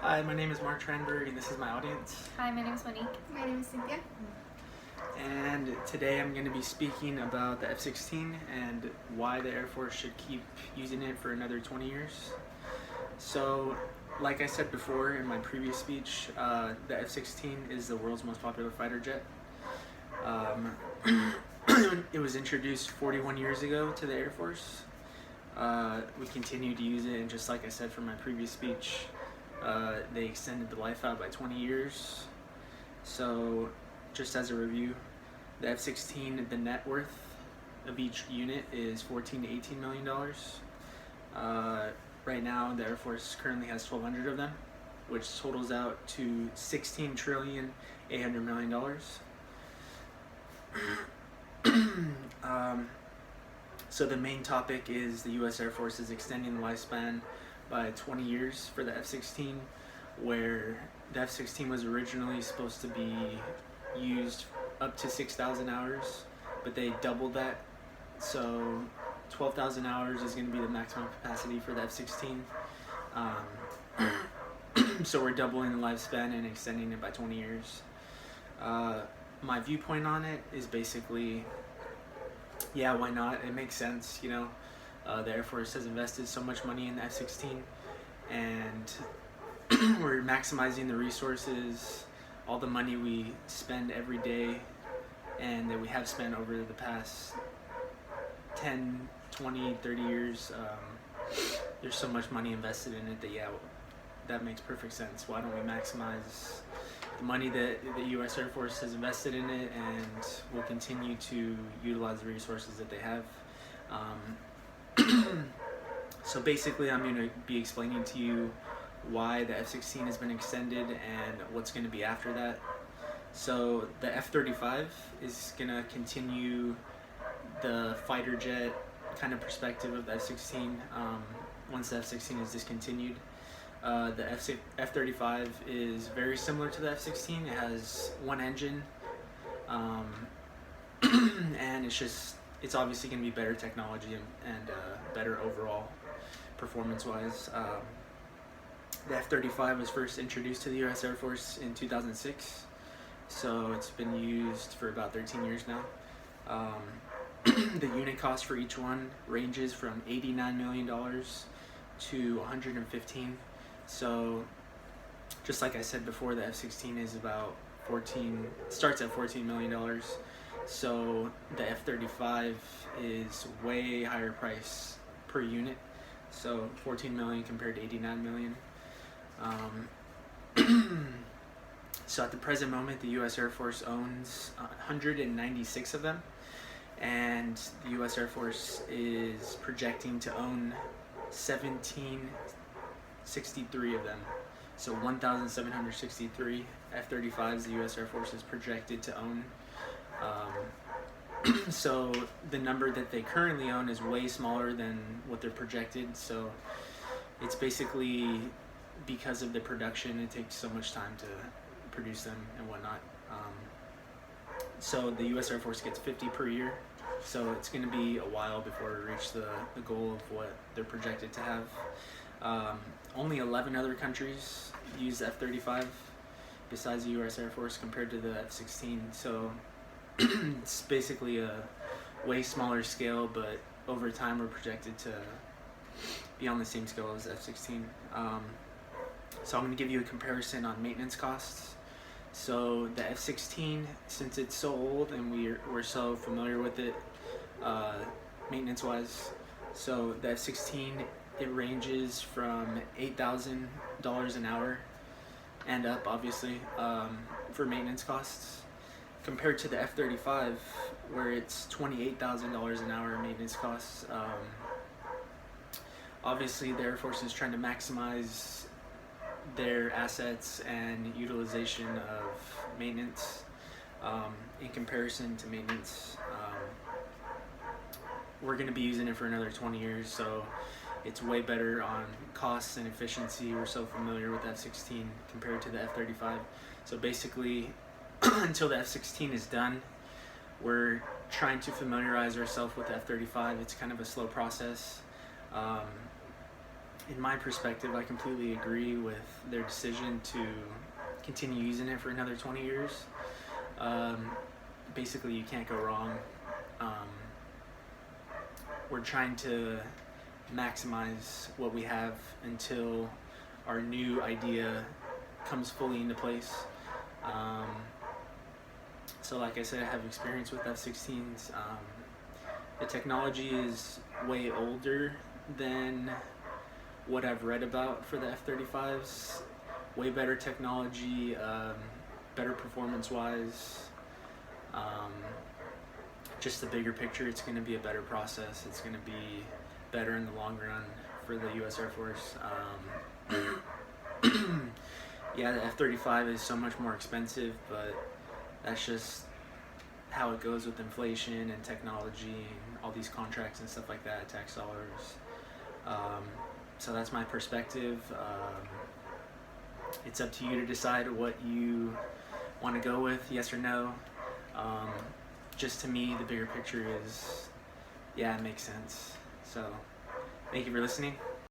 Hi, my name is Mark Tranberg, and this is my audience. Hi, my name is Monique. My name is Cynthia. And today I'm going to be speaking about the F-16 and why the Air Force should keep using it for another 20 years. So, like I said before in my previous speech, the F-16 is the world's most popular fighter jet. It was introduced 41 years ago to the Air Force. We continue to use it, and just like I said from my previous speech, they extended the life out by 20 years. So, just as a review, the F-16, the net worth of each unit is $14 to $18 million. Right now, the Air Force currently has 1,200 of them, which totals out to $16 trillion, $800 million. So the main topic is the U.S. Air Force is extending the lifespan by 20 years for the F-16, where the F-16 was originally supposed to be used up to 6,000 hours, but they doubled that. So 12,000 hours is going to be the maximum capacity for the F-16. So we're doubling the lifespan and extending it by 20 years. My viewpoint on it is basically, yeah, why not? It makes sense, you know. The Air Force has invested so much money in the F-16, and we're maximizing the resources, all the money we spend every day, and that we have spent over the past 10, 20, 30 years. There's so much money invested in it that, yeah, that makes perfect sense. Why don't we maximize the money that the U.S. Air Force has invested in it, and will continue to utilize the resources that they have. So basically, I'm going to be explaining to you why the F-16 has been extended and what's going to be after that. So the F-35 is going to continue the fighter jet kind of perspective of the F-16 once the F-16 is discontinued. The F-35 is very similar to the F-16. It has one engine, and it's obviously going to be better technology and better overall performance-wise. The F-35 was first introduced to the U.S. Air Force in 2006, so it's been used for about 13 years now. The unit cost for each one ranges from $89 million to $115. So, just like I said before, the F-16 is about starts at $14 million. So the F-35 is way higher price per unit. So 14 million compared to 89 million. So at the present moment, the U.S. Air Force owns 196 of them, and the U.S. Air Force is projecting to own 1,763 of them. So 1,763 F-35s the U.S. Air Force is projected to own. So the number that they currently own is way smaller than what they're projected. So it's basically because of the production, it takes so much time to produce them and whatnot. So the U.S. Air Force gets 50 per year. So it's going to be a while before we reach the goal of what they're projected to have. Only 11 other countries use F-35 besides the U.S. Air Force compared to the F-16. So it's basically a way smaller scale, but over time we're projected to be on the same scale as F-16. So I'm going to give you a comparison on maintenance costs. So the F-16, since it's so old and we're so familiar with it maintenance-wise, so the F-16, it ranges from $8,000 an hour and up, obviously, for maintenance costs, compared to the F-35, where it's $28,000 an hour maintenance costs. Obviously, the Air Force is trying to maximize their assets and utilization of maintenance in comparison to maintenance. We're going to be using it for another 20 years, so it's way better on costs and efficiency. We're so familiar with F-16 compared to the F-35. So basically, until the F-16 is done, we're trying to familiarize ourselves with F-35. It's kind of a slow process. in my perspective, I completely agree with their decision to continue using it for another 20 years. Um, Basically, you can't go wrong. Um, we're trying to maximize what we have until our new idea comes fully into place. Um, so, like I said, I have experience with F-16s. The technology is way older than what I've read about for the F-35s. Way better technology, better performance-wise. Um, just the bigger picture, it's going to be a better process. It's going to be better in the long run for the U.S. Air Force. Yeah, the F-35 is so much more expensive, but that's just how it goes with inflation and technology and all these contracts and stuff like that, tax dollars. So that's my perspective. It's up to you to decide what you want to go with, yes or no. Just to me, the bigger picture is, yeah, it makes sense. So, thank you for listening.